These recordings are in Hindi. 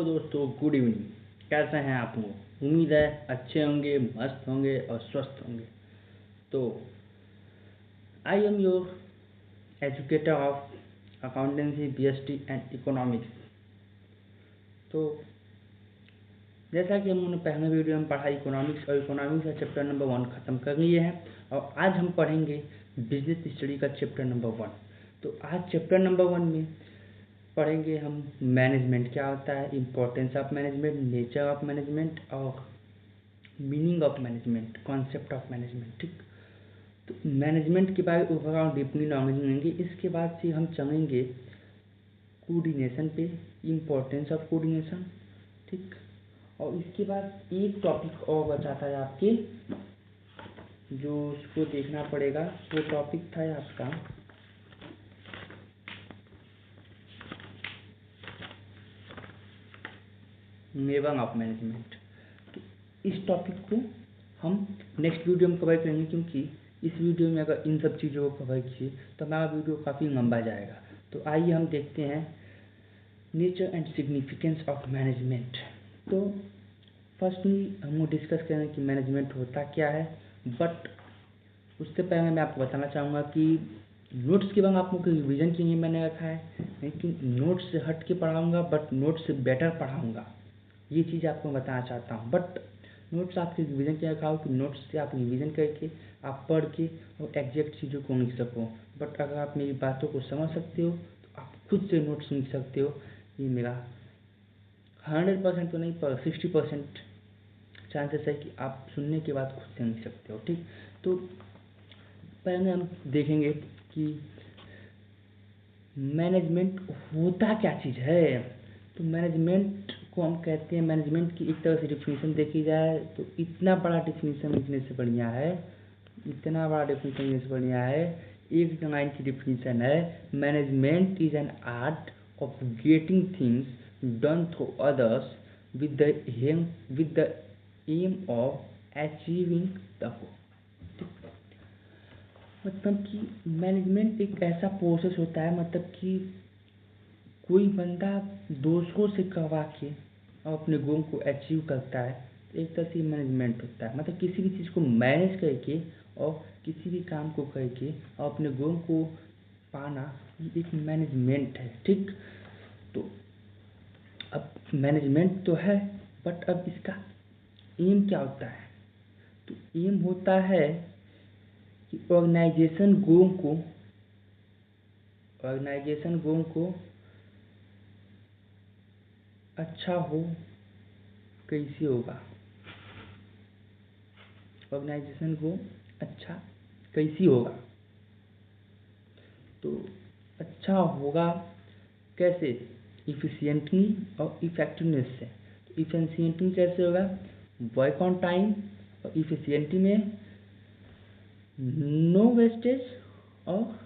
हेलो दोस्तों, गुड इवनिंग। कैसे हैं आप लोग? उम्मीद है अच्छे होंगे, मस्त होंगे और स्वस्थ होंगे। तो I am your educator of accountancy, BST and economics. तो जैसा कि हमने पहले वीडियो में पढ़ा इकोनॉमिक्स, और इकोनॉमिक्स का चैप्टर नंबर 1 ख़त्म कर लिए हैं और आज हम पढ़ेंगे बिजनेस स्टडी का चैप्टर नंबर 1। तो आज चैप्टर नंबर 1 में पढ़ेंगे हम मैनेजमेंट क्या होता है, importance of management, nature of management और meaning of management, concept of management. ठीक, तो मैनेजमेंट के बारे में ओवरऑल डीपली नॉलेज लेंगे। इसके बाद से हम चलेंगे कोऑर्डिनेशन पे, इम्पोर्टेंस ऑफ कोऑर्डिनेशन। ठीक, और इसके बाद एक टॉपिक और बचा था आपके, जो उसको देखना पड़ेगा। वो टॉपिक था आपका नेवर ऑफ मैनेजमेंट। तो इस टॉपिक को हम नेक्स्ट वीडियो में कवर करेंगे, क्योंकि इस वीडियो में अगर इन सब चीज़ों को कवर किए तो हमारा वीडियो काफ़ी लंबा जाएगा। तो आइए हम देखते हैं nature and significance of management. तो फर्स्टली हम वो डिस्कस करेंगे कि मैनेजमेंट होता क्या है। बट उससे पहले मैं आपको बताना चाहूँगा कि नोट्स के बाद आप लोगों के रिविजन के लिए मैंने रखा है, लेकिन नोट्स से हट के पढ़ाऊँगा, बट नोट्स से बेटर पढ़ाऊँगा। ये चीज़ आपको बताना चाहता हूँ। बट नोट्स आपके रिवीजन के रखा हो कि नोट्स से आप रिवीजन करके आप पढ़ के और एग्जैक्ट चीज़ों को लिख सको। बट अगर आप मेरी बातों को समझ सकते हो तो आप खुद से नोट्स लिख सकते हो। ये मेरा 100% तो नहीं, पर 60% चांसेस है कि आप सुनने के बाद खुद से लिख सकते हो। ठीक, तो पहले हम देखेंगे कि मैनेजमेंट होता क्या चीज़ है। तो मैनेजमेंट को हम कहते हैं, मैनेजमेंट की एक तरह से डिफिनीशन देखी जाए तो इतना बड़ा डिफिनीशन लिखने से बढ़िया है, इतना बड़ा डिफिनीशन लिखने से बढ़िया है, एक लाइन की डिफिनीशन है, management is an art of getting things done through others with the aim of achieving the goal. मतलब कि मैनेजमेंट एक ऐसा प्रोसेस होता है, मतलब कि कोई बंदा दूसरों से करवा के और अपने गोल को अचीव करता है, एक तरह से मैनेजमेंट होता है। मतलब किसी भी चीज़ को मैनेज करके और किसी भी काम को करके और अपने गोल को पाना, ये एक मैनेजमेंट है। ठीक, तो अब मैनेजमेंट तो है, बट अब इसका एम क्या होता है? तो एम होता है कि ऑर्गेनाइजेशन गोल को अच्छा हो कैसे होगा, ऑर्गेनाइजेशन को अच्छा कैसे होगा। तो अच्छा होगा कैसे? इफिशिएंटली और इफेक्टिवनेस से। तो इफिशिएंटली कैसे होगा? वर्क ऑन टाइम, और इफिशिएंटली में नो वेस्टेज और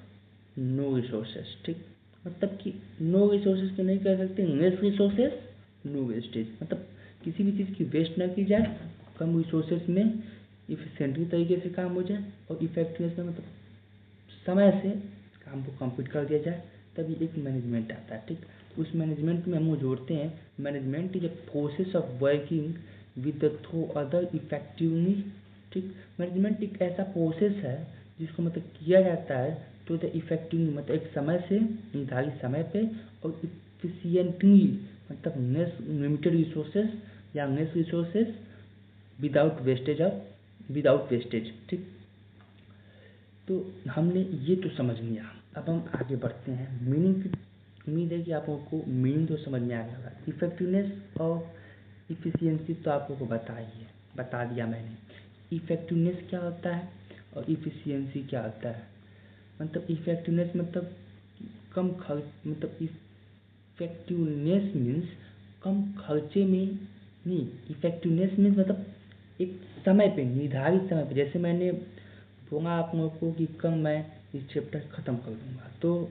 नो रिसोर्सेज। ठीक, मतलब कि नो रिसोर्सेज तो नहीं कह सकते, लेस रिसोर्सेज नो वेस्टेज। मतलब किसी भी चीज़ की वेस्ट ना की जाए, कम रिसोर्सेज में इफिशिएंटली तरीके से काम हो जाए, और इफेक्टिवनेस में मतलब समय से काम को कंप्लीट कर दिया जाए, तभी एक मैनेजमेंट आता है। ठीक, उस मैनेजमेंट में हम जोड़ते हैं, management is a process of working with the through other effectively. ठीक, मैनेजमेंट एक ऐसा प्रोसेस है जिसको मतलब किया जाता है तो द इफेक्टिवली, मतलब एक समय से, निर्धारित समय पे, और इफिशिएंटली मतलब लेस लिमिटेड रिसोर्सेज या लेस रिसोर्सेज विदाउट वेस्टेज। ठीक, तो हमने ये तो समझ लिया। अब हम आगे बढ़ते हैं मीनिंग की। उम्मीद है कि आप लोगों को मीनिंग तो समझ में आ गया होगा। इफेक्टिवनेस और इफिशियंसी तो आप लोगों को बता दिया मैंने। इफेक्टिवनेस क्या होता है और इफिशियंसी क्या होता है? मतलब इफेक्टिवनेस मतलब कम खर्च, मतलब इफेक्टिवनेस मीन्स कम खर्चे में नहीं, इफेक्टिवनेस मीन्स मतलब एक समय पे, निर्धारित समय पे। जैसे मैंने बोला आप लोगों को कि कल मैं इस चैप्टर ख़त्म कर दूंगा, तो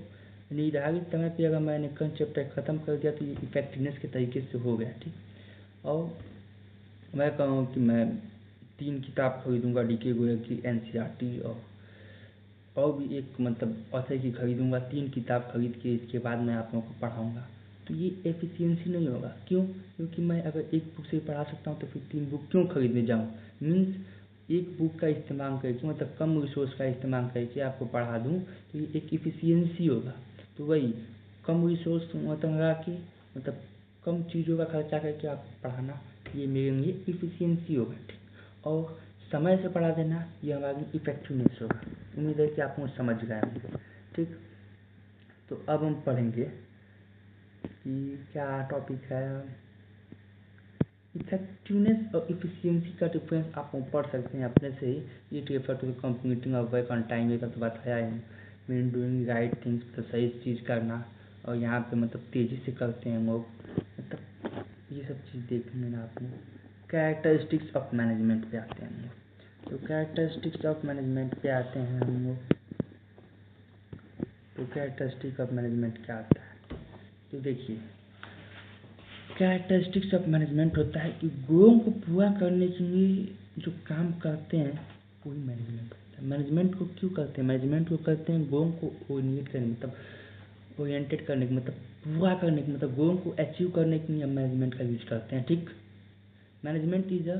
निर्धारित समय पे अगर मैंने कल चैप्टर ख़त्म कर दिया तो ये इफेक्टिवनेस के तरीके से हो गया। ठीक, और मैं कहूँ कि मैं 3 किताब खरीदूंगा DK गोयल की NCERT, और भी एक मतलब ऑथर की खरीदूंगा। 3 किताब खरीद के इसके बाद मैं आप लोगों को पढ़ाऊँगा, तो ये एफिशिएंसी नहीं होगा। क्यों? क्योंकि मैं अगर एक बुक से पढ़ा सकता हूँ तो फिर 3 बुक क्यों खरीदने जाऊँ? मीन्स एक बुक का इस्तेमाल करके मतलब कम रिसोर्स का इस्तेमाल करके आपको पढ़ा दूँ तो ये एक एफिशिएंसी होगा। तो वही कम रिसोर्स मतलब लगा के मतलब कम चीज़ों का खर्चा करके आप पढ़ाना, ये मेरे लिए एफिशिएंसी होगा। ठीक, और समय से पढ़ा देना ये हमारी इफेक्टिवनेस होगा। उम्मीद है कि आप मुझे समझ गए होंगे। ठीक, तो अब हम पढ़ेंगे कि क्या टॉपिक है। इफेक्टिवनेस और इफिशियंसी का डिफरेंस आप पढ़ सकते हैं अपने से ही। It refer to the completing of work on time, ये सब तो बताया है। मीन डूइंग राइट थिंग्स, मतलब सही चीज़ करना, और यहाँ पे मतलब तेज़ी से करते हैं लोग, मतलब ये सब चीज़ देखनी ना आपने। कैरेक्टरिस्टिक्स ऑफ मैनेजमेंट पे आते हैं हम लोग। तो कैरेक्टरिस्टिक्स ऑफ मैनेजमेंट पे आते हैं हम लोग। तो कैरेक्टरिस्टिक ऑफ मैनेजमेंट क्या आता है? तो देखिए, कैरेक्टरिस्टिक्स ऑफ मैनेजमेंट होता है कि गोल को पूरा करने के लिए जो काम करते हैं वही मैनेजमेंट होता है। मैनेजमेंट को क्यों करते हैं? मैनेजमेंट को करते हैं गोल को ओरिएंट करने, मतलब ओरिएंटेड करने के, मतलब पूरा करने के, मतलब गोल को अचीव करने के लिए हम मैनेजमेंट का यूज करते हैं। ठीक, मैनेजमेंट इज अ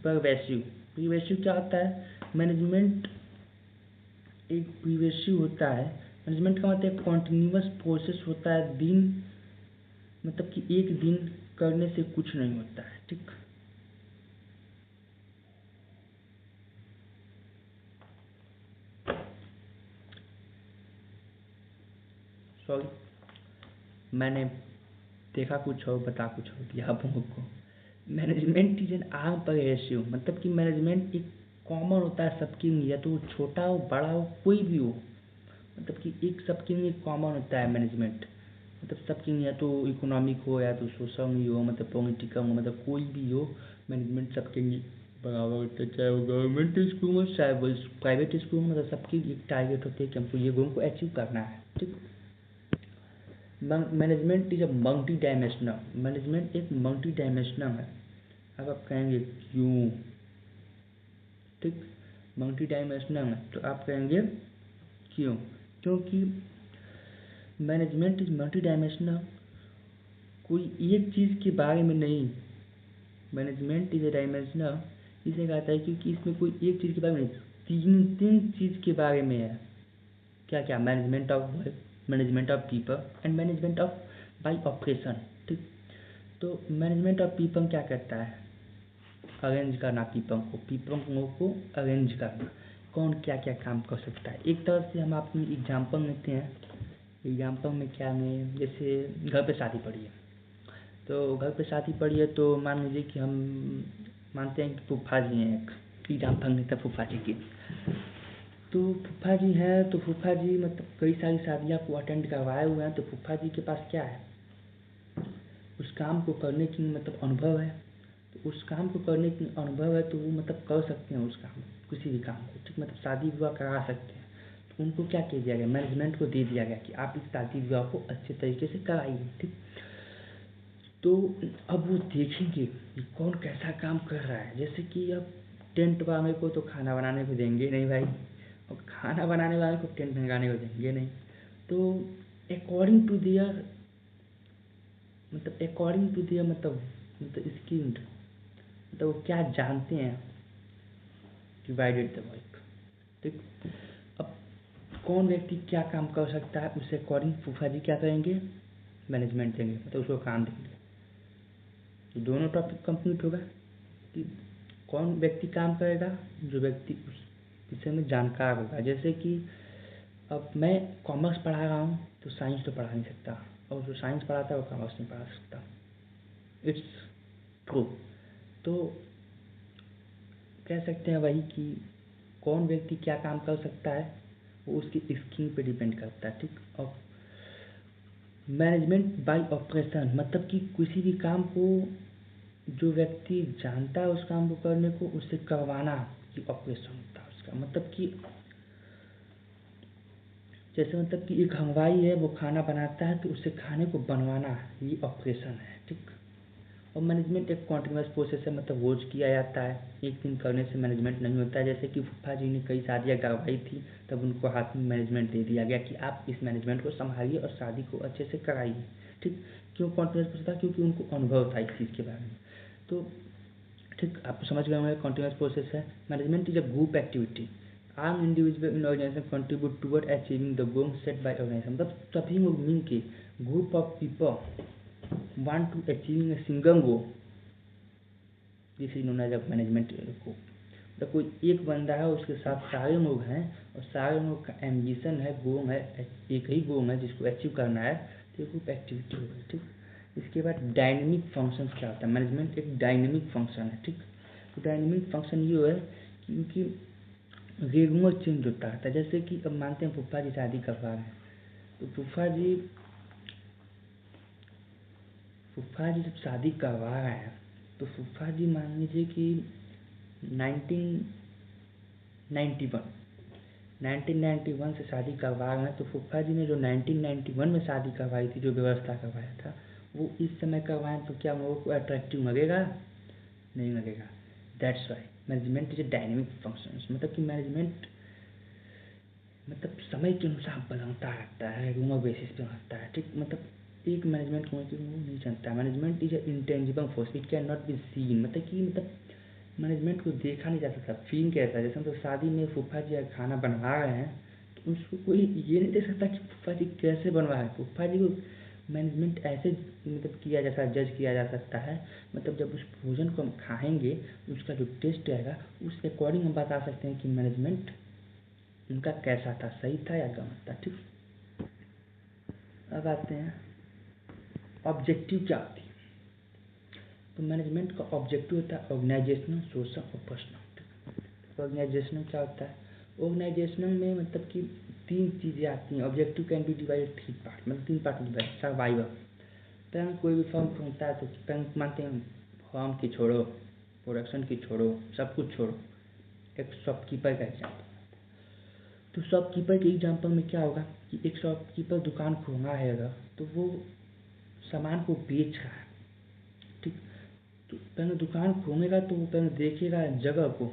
प्रिवेसिव। प्रिवेसिव क्या होता है? मैनेजमेंट एक प्रिवेसिव होता है। मैनेजमेंट का मतलब एक कॉन्टिन्यूअस प्रोसेस होता है। दिन मतलब कि एक दिन करने से कुछ नहीं होता है। ठीक, सॉरी, मैंने देखा कुछ और बता कुछ और दिया आप लोगों को। मैनेजमेंट इज एन आर्म पर रेशियो, मतलब कि मैनेजमेंट एक कॉमन होता है सबके लिए, या तो वो छोटा हो बड़ा हो कोई भी हो, मतलब कि एक सबके लिए कॉमन होता है मैनेजमेंट। मतलब सबके लिए, या तो इकोनॉमिक हो या तो सोशल ही हो, मतलब पॉलिटिकल हो, मतलब कोई भी हो, मैनेजमेंट सबके लिए बराबर होता है। चाहे वो गवर्नमेंट स्कूल हो चाहे वो प्राइवेट स्कूल हो, मतलब सबकी एक टारगेट होती है कि हमको ये गोल को अचीव करना है। ठीक, management is a multi dimensional. Management एक मल्टी डायमेंशनल है। अब आप कहेंगे क्यों? ठीक, मल्टी डायमेंशनल है तो आप कहेंगे क्यों? क्योंकि मैनेजमेंट इज मल्टी डायमेंशनल, कोई एक चीज़ के बारे में नहीं। मैनेजमेंट इज ए डायमेंशनल इसे कहता है क्योंकि इसमें कोई एक चीज़ के बारे में नहीं, तीन तीन चीज़ के बारे में है। क्या क्या? Management of work, management of people and management of by operation. ठीक, तो मैनेजमेंट ऑफ पीपल क्या करता है? अरेंज करना पीपल को अरेंज करना, कौन क्या क्या काम कर सकता है। एक तरह से हम अपनी एग्जाम्पल लेते हैं। एग्जाम्पल में क्या में, जैसे घर पे शादी पड़ी है, तो घर पे शादी पड़ी है तो मान लीजिए कि हम मानते हैं कि फूफा जी हैं, एक एग्जाम्पल लेते हैं फूफा जी की। तो फूफा जी हैं तो फूफा जी मतलब कई सारी शादियाँ को अटेंड करवाए हुए हैं, तो फूफा जी के पास क्या है? उस काम को करने की मतलब अनुभव है। तो उस काम को करने की अनुभव है तो वो मतलब कर सकते हैं उस काम, किसी भी काम को। ठीक, मतलब शादी विवाह करा सकते हैं। तो उनको क्या कह दिया गया? मैनेजमेंट को दे दिया गया कि आप इस शादी विवाह को अच्छे तरीके से कराइए। ठीक, तो अब वो देखेंगे कि कौन कैसा काम कर रहा है। जैसे कि अब टेंट वाले को तो खाना बनाने को देंगे नहीं भाई, और खाना बनाने वाले को टेंट लगाने को देंगे नहीं। तो अकॉर्डिंग टू दियर मतलब स्किल्ड, मतलब वो क्या जानते हैं, डिवाइडेड द वर्क। ठीक, अब कौन व्यक्ति क्या काम कर सकता है उससे अकॉर्डिंग फूफा जी क्या करेंगे? मैनेजमेंट देंगे, मतलब उसको काम देंगे। तो दोनों टॉपिक कंप्लीट होगा कि कौन व्यक्ति काम करेगा, जो व्यक्ति उस विषय में जानकार होगा। जैसे कि अब मैं कॉमर्स पढ़ा रहा हूँ तो साइंस तो पढ़ा नहीं सकता, और जो साइंस पढ़ाता है वो कॉमर्स नहीं पढ़ा सकता। It's true. तो कह सकते हैं वही कि कौन व्यक्ति क्या काम कर सकता है वो उसकी स्किल पे डिपेंड करता है। ठीक, और मैनेजमेंट बाय ऑपरेशन, मतलब कि किसी भी काम को जो व्यक्ति जानता है उस काम को करने को, उससे करवाना, ये ऑपरेशन होता है उसका। मतलब कि जैसे मतलब कि एक हलवाई है वो खाना बनाता है तो उससे खाने को बनवाना, ये ऑपरेशन है। ठीक, और मैनेजमेंट एक कॉन्टिन्यूस प्रोसेस है, मतलब रोज किया जाता है, एक दिन करने से मैनेजमेंट नहीं होता है। जैसे कि फूफा जी ने कई शादियाँ करवाई थी, तब उनको हाथ में मैनेजमेंट दे दिया गया कि आप इस मैनेजमेंट को संभालिए और शादी को अच्छे से कराइए। ठीक, क्यों कॉन्टिन्यूस प्रोसेस था? क्योंकि उनको अनुभव था इस चीज़ के बारे में। तो ठीक, आप समझ गए होंगे कॉन्टिन्यूस प्रोसेस है। Management is a group activity, आम individual in organisation contribute toward achieving the goal set by organisation. मतलब सभी लोग मिल के, group of people want to achieving a single goal, this is known as management को। तो कोई एक बंदा है, उसके साथ सारे लोग हैं और सारे लोग का एम्बिशन है, गोल है, एक ही गोल है जिसको अचीव करना है, तो ग्रुप एक्टिविटी हो गई। ठीक, इसके बाद डायनेमिक फंक्शन क्या होता है? मैनेजमेंट एक डायनेमिक फंक्शन है। ठीक, तो डायनेमिक फंक्शन ये है क्योंकि रेगुलर चेंज होता है। जैसे कि अब मानते हैं फूफा जी शादी करवा रहे हैं, तो फूफा जी जब शादी करवा रहे हैं, तो फूफा जी मान लीजिए कि 1991 से शादी करवा रहे हैं, तो फूफा जी ने जो 1991 में शादी करवाई थी, जो व्यवस्था करवाया था, वो इस समय करवाएं तो क्या लोगों को अट्रैक्टिव लगेगा? नहीं लगेगा। That's why management is a dynamic function. मतलब कि मैनेजमेंट मतलब समय के अनुसार बदलता रहता है, रेगुलर बेसिस पे रहता है। ठीक, मतलब एक मैनेजमेंट को नहीं चलता। Management is intangible force, it can not be seen. मतलब मैनेजमेंट को देखा नहीं जा सकता, फील कैसा है। जैसे मतलब शादी में फूफा जी खाना बनवा रहे हैं, तो उसको कोई ये नहीं देख सकता कि फूफा जी कैसे बनवा है। फूफा जी को मैनेजमेंट ऐसे मतलब किया जा जज किया जा सकता है, मतलब जब उस भोजन को हम खाएंगे, उसका जो टेस्ट रहेगा, उस अकॉर्डिंग हम बता सकते हैं कि मैनेजमेंट उनका कैसा था, सही था या गलत था। ठीक, अब आते हैं ऑब्जेक्टिव क्या होती है। तो मैनेजमेंट का ऑब्जेक्टिव होता है ऑर्गेनाइजेशनल, सोशल और पर्सनल। ऑर्गेनाइजेशनल क्या होता है? ऑर्गेनाइजेशनल में मतलब कि तीन चीज़ें आती हैं। Objective can be divided three part, मतलब तीन पार्ट डिवाइड। सर्वाइवल, पहले कोई भी फर्म होता है तो पहले मानते हैं फर्म की छोड़ो, प्रोडक्शन की छोड़ो, सब कुछ छोड़ो, एक शॉपकीपर का एग्जाम्पल। तो शॉपकीपर के एग्जाम्पल में क्या होगा कि एक शॉपकीपर दुकान खोला है अगर, तो वो सामान को बेच रहा है। ठीक, तो पहले दुकान खोलेगा तो वो पहले देखेगा जगह को।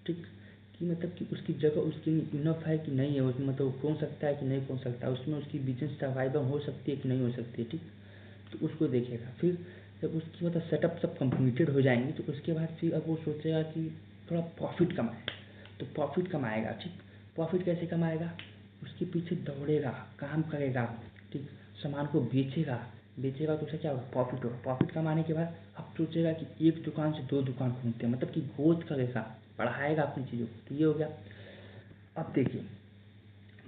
ठीक, कि मतलब कि उसकी जगह उसके लिए इनफ है कि नहीं है, उसमें मतलब वो खोल सकता है कि नहीं खोल सकता, उसमें उसकी बिजनेस सर्वाइवल हो सकती है कि नहीं हो सकती है। ठीक, तो उसको देखेगा। फिर जब उसकी मतलब सेटअप सब कंप्लीटेड हो जाएंगे, तो उसके बाद फिर अब वो सोचेगा कि थोड़ा प्रॉफिट कमाए, तो प्रॉफिट कमाएगा। ठीक, प्रॉफिट कैसे कमाएगा? उसके पीछे दौड़ेगा, काम करेगा। ठीक, सामान को बेचेगा तो उसे क्या होगा? प्रॉफिट होगा। प्रॉफिट कमाने के बाद अब सोचेगा कि एक दुकान से दो दुकान खोलते हैं, मतलब कि ग्रोथ करेगा, बढ़ाएगा अपनी चीज़ों को। तो ये हो गया। अब देखिए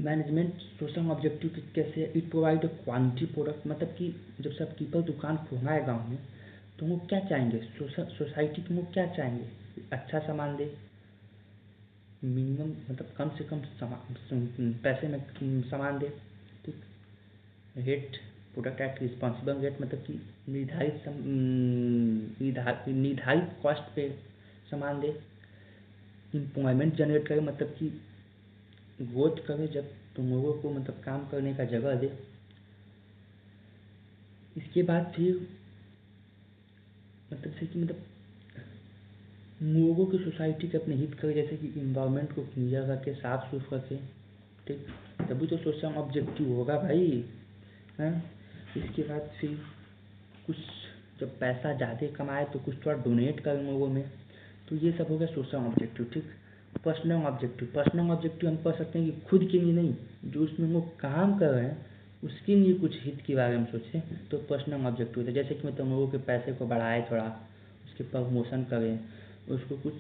मैनेजमेंट सोशल ऑब्जेक्टिव कैसे है? It provide a quantity product, मतलब कि जब शॉपकीपर दुकान खोलना है गाँव में, तो वो क्या चाहेंगे? सोसाइटी को वो क्या चाहेंगे? अच्छा सामान दे, मिनिमम मतलब कम से कम पैसे में सामान दे। ठीक, rate product at responsible rate, मतलब कि निर्धारित कॉस्ट पे सामान दे। एम्प्लॉयमेंट जनरेट करे, मतलब कि ग्रोथ करे, जब तुम लोगों को मतलब काम करने का जगह दे। इसके बाद फिर मतलब जैसे कि मतलब लोगों की सोसाइटी के अपने हित करे, जैसे कि इन्वायरमेंट को क्लियर रखे, साफ सुथ रखे। ठीक, तभी तो सोशल ऑब्जेक्टिव होगा भाई। हैं, इसके बाद फिर कुछ जब पैसा ज़्यादा कमाए तो कुछ थोड़ा डोनेट करें लोगों में। तो ये सब हो गया सोशल ऑब्जेक्टिव। ठीक, पर्सनल ऑब्जेक्टिव हम कह सकते हैं कि खुद के लिए नहीं, जो उसमें वो काम कर रहे हैं उसके लिए कुछ हित के बारे में सोचें, तो पर्सनल ऑब्जेक्टिव होता है। जैसे कि मतलब लोगों के पैसे को बढ़ाए, थोड़ा उसके प्रमोशन करें, उसको कुछ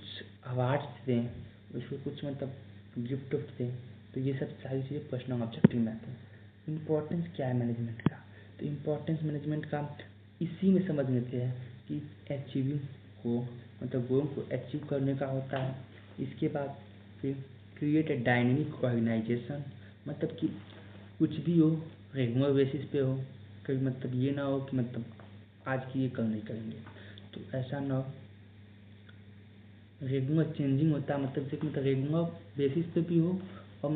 अवार्ड्स दें, उसको कुछ मतलब गिफ्ट उफ्ट दें। तो ये सब सारी चीज़ें पर्सनल ऑब्जेक्टिव में आती हैं। इम्पोर्टेंस क्या है मैनेजमेंट का? तो इम्पोर्टेंस मैनेजमेंट का इसी में समझ लेते हैं कि अचीविंग को मतलब गोल को अचीव करने का होता है। इसके बाद फिर क्रिएट ए डायनेमिक ऑर्गेनाइजेशन, मतलब कि कुछ भी हो रेगुलर बेसिस पे हो, कभी मतलब ये ना हो कि मतलब आज की ये कल नहीं करेंगे, तो ऐसा ना हो। रेगुलर चेंजिंग होता है, मतलब रेगुलर बेसिस पे भी हो, और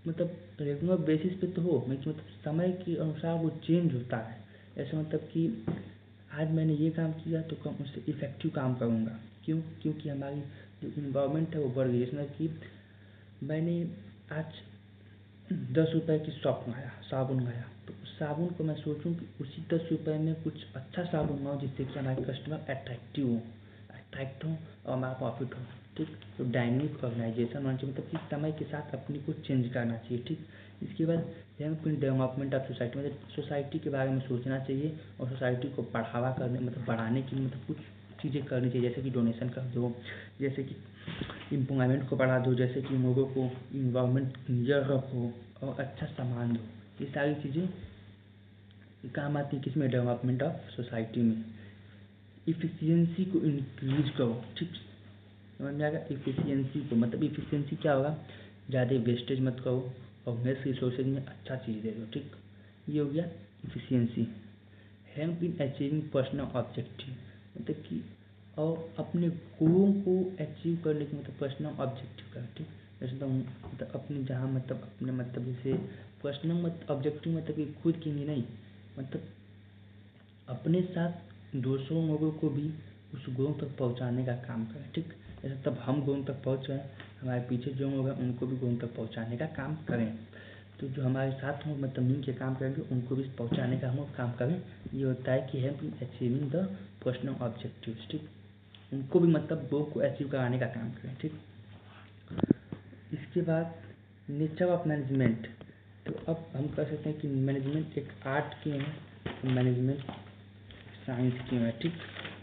मतलब रेगुलर बेसिस पे तो हो, लेकिन मतलब समय के अनुसार वो चेंज होता है। ऐसा मतलब कि आज मैंने ये काम किया तो कम उससे इफ़ेक्टिव काम करूँगा। क्यों? क्योंकि हमारी जो इन्वायरमेंट है वो बढ़ गई। जिसमें कि मैंने आज 10 रुपए की शॉप मंगाया, साबुन मंगाया, तो उस साबुन को मैं सोचूं कि उसी 10 रुपए में कुछ अच्छा साबुन मंगाऊँ जिससे कि हमारे कस्टमर अट्रैक्ट हों और हमारा प्रॉफिट हो। ठीक, तो डायनेमिक ऑर्गेनाइजेशन होना चाहिए, मतलब कि समय के साथ अपने को चेंज करना चाहिए। ठीक, इसके बाद help in development of society, मतलब सोसाइटी के बारे में सोचना चाहिए और सोसाइटी को बढ़ावा करने मतलब बढ़ाने के लिए मतलब कुछ चीज़ें करनी चाहिए, जैसे कि डोनेशन कर दो, जैसे कि एम्प्लॉयमेंट को बढ़ा दो, जैसे कि लोगों को इन्वायरमेंट क्लियर रखो और अच्छा सामान दो। ये सारी चीज़ें काम आती है किसमें? डेवलपमेंट ऑफ सोसाइटी में। इफ़िशियंसी को इंक्रीज करो। ठीक, समझ में आएगा? इफ़िशियंसी को मतलब इफ़िशियंसी क्या होगा? ज़्यादा वेस्टेज मत करो और लेस रिसोर्सेज में अच्छा चीज़ दे दो। ठीक, ये हो गया efficiency. Help in achieving personal objective, मतलब कि और अपने गोलों को अचीव करने की मतलब पर्सनल ऑब्जेक्टिव का। ठीक, जैसे तो मतलब अपने जहाँ मतलब अपने मतलब जैसे पर्सनल मत ऑब्जेक्टिव मतलब कि खुद के लिए नहीं, मतलब अपने साथ दूसरों लोगों को भी उस गोल तक पहुँचाने का काम करें। ठीक, जैसे तब हम गोल तक पहुँच गए, हमारे पीछे जो लोग हैं उनको भी गोल तक पहुँचाने का काम करें। तो जो हमारे साथ हो मतलब मिल के काम करेंगे उनको भी पहुँचाने का हम लोग काम करें। ये होता है कि help in achieving the personal objectives. ठीक, उनको भी मतलब गोल को अचीव कराने का काम करें। ठीक, इसके बाद नेचर ऑफ मैनेजमेंट, तो अब हम कह सकते हैं कि मैनेजमेंट एक आर्ट क्यों है, मैनेजमेंट साइंस क्यों है। ठीक,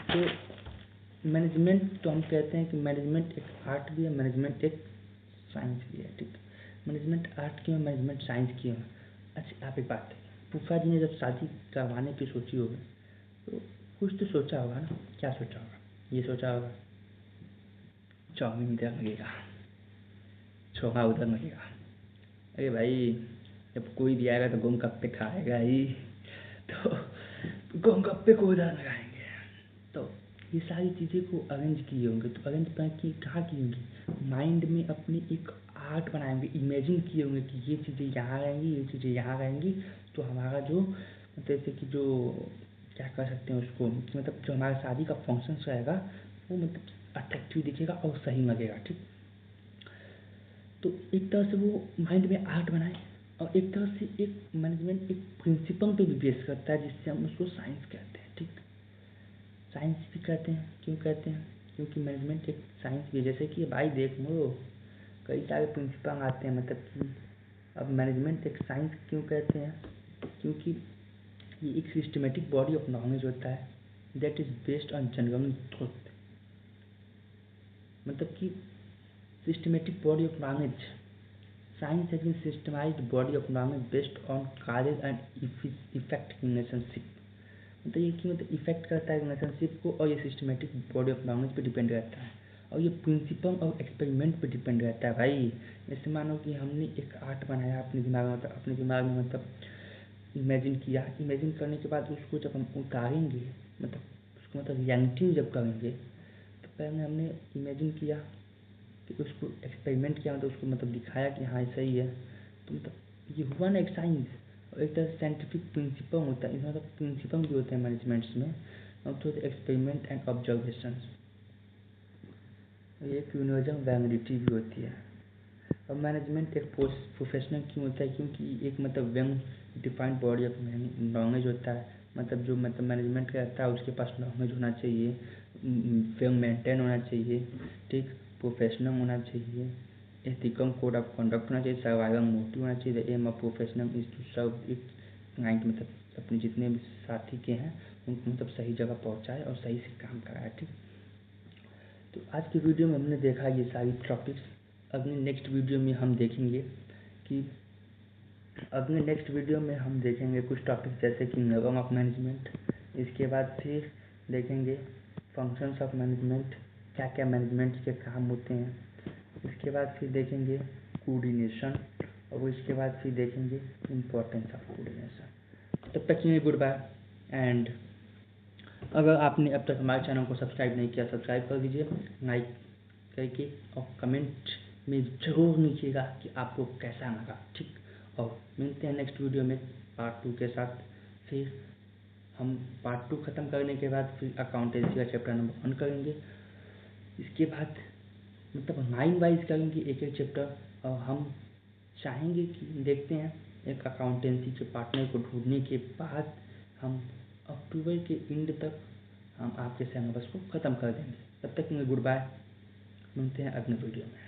तो मैनेजमेंट तो हम कहते हैं कि मैनेजमेंट एक आर्ट भी है, मैनेजमेंट एक साइंस भी है। ठीक, मैनेजमेंट आर्ट क्यों है, मैनेजमेंट साइंस क्यों है? अच्छा, आप एक बात है, फूफा जी ने जब शादी करवाने की सोची होगी तो कुछ तो सोचा होगा ना? क्या सोचा होगा? ये सोचा होगा चाउमीन इधर लगेगा, छोला उधर लगेगा। अरे भाई, जब कोई भी आएगा तो गोलगप्पे खाएगा ही, तो गोलगप्पे को उधर लगाएंगे। तो ये सारी चीज़ें को अरेंज किए होंगे, तो अरेंज की कहाँ की होंगी? माइंड में अपनी एक आर्ट बनाएंगे, इमेजिन किए होंगे कि ये चीज़ें यहाँ रहेंगी, ये चीज़ें यहाँ रहेंगी, तो हमारा जो मतलब जैसे कि जो क्या कर सकते हैं उसको, मतलब जो हमारा शादी का फंक्शन रहेगा वो मतलब अट्रैक्टिव दिखेगा और सही लगेगा। ठीक, तो एक तरह से वो माइंड में आर्ट बनाए और एक तरह से एक मैनेजमेंट एक प्रिंसिपल पे भी बेस करता है जिससे हम उसको साइंस कहते हैं। ठीक, साइंस भी कहते हैं, क्यों कहते हैं? क्योंकि मैनेजमेंट एक साइंस भी है। जैसे कि भाई देख लो, कई सारे प्रिंसिपल आते हैं, मतलब कि अब मैनेजमेंट एक साइंस क्यों कहते हैं? क्योंकि ये एक सिस्टमेटिक बॉडी ऑफ नॉलेज होता है that is based on general truth, मतलब कि systematic body of knowledge, science has been systemized body of knowledge based on causes and effect relationship, मतलब ये कि मतलब इफेक्ट करता है रिलेशनशिप को और ये सिस्टमेटिक बॉडी ऑफ नॉलेज पे डिपेंड रहता है और ये प्रिंसिपल और एक्सपेरिमेंट पे डिपेंड रहता है भाई। जैसे मानो कि हमने एक आर्ट बनाया अपने दिमाग में, मतलब अपने दिमाग में मतलब इमेजिन किया, इमेजिन करने के बाद उसको जब हम उतारेंगे मतलब उसको मतलब रियलिटी में जब करेंगे, तो पहले हमने इमेजिन किया कि उसको एक्सपेरिमेंट किया, मतलब उसको मतलब दिखाया कि हाँ सही है, तो मतलब ये हुआ ना एक साइंस और एक तरह से साइंटिफिक प्रिंसिपल होता है। इसमें मतलब प्रिंसिपल भी होते हैं मैनेजमेंट्स में, और तो एक्सपेरिमेंट एंड ऑब्जर्वेशन, ये एक यूनिवर्सल वैलिडिटी भी होती है। और मैनेजमेंट एक प्रोफेशनल क्यों होता है? क्योंकि एक मतलब well defined body of knowledge होता है, मतलब जो मतलब मैनेजमेंट करता है उसके पास नॉलेज होना चाहिए, वेल मेंटेन होना चाहिए, ठीक, प्रोफेशनल होना चाहिए, एथिकल कोड ऑफ कंडक्ट होना चाहिए, सर्वाइवल मोटिव होना चाहिए। Aim of professional is to serve it client, मतलब अपने जितने भी साथी के हैं उनको मतलब सही जगह पहुँचाए और सही से काम कराए। ठीक, तो आज की वीडियो में हमने देखा ये सारी टॉपिक्स। अगले नेक्स्ट वीडियो में हम देखेंगे कि अगले नेक्स्ट वीडियो में हम देखेंगे कुछ टॉपिक जैसे कि लेवल ऑफ मैनेजमेंट, इसके बाद फिर देखेंगे फंक्शंस ऑफ मैनेजमेंट, क्या क्या मैनेजमेंट के काम होते हैं, इसके बाद फिर देखेंगे कोऑर्डिनेशन और इसके बाद फिर देखेंगे इम्पोर्टेंस ऑफ कोऑर्डिनेशन। तब तक के लिए गुड बाय। एंड अगर आपने अब तक हमारे चैनल को सब्सक्राइब नहीं किया, सब्सक्राइब कर दीजिए, लाइक करके, और कमेंट में ज़रूर लिखिएगा कि आपको कैसा लगा। ठीक, और मिलते हैं नेक्स्ट वीडियो में पार्ट 2 के साथ। फिर हम पार्ट 2 ख़त्म करने के बाद फिर अकाउंटेंसी का चैप्टर नंबर 1 करेंगे। इसके बाद मतलब माइंड वाइज करेंगे एक एक चैप्टर, और हम चाहेंगे कि देखते हैं एक अकाउंटेंसी के पार्टनर को ढूंढने के बाद हम अक्टूबर के एंड तक हम आपके सिलेबस को ख़त्म कर देंगे। तब तक मैं गुड बाय, मिलते हैं अगले वीडियो में।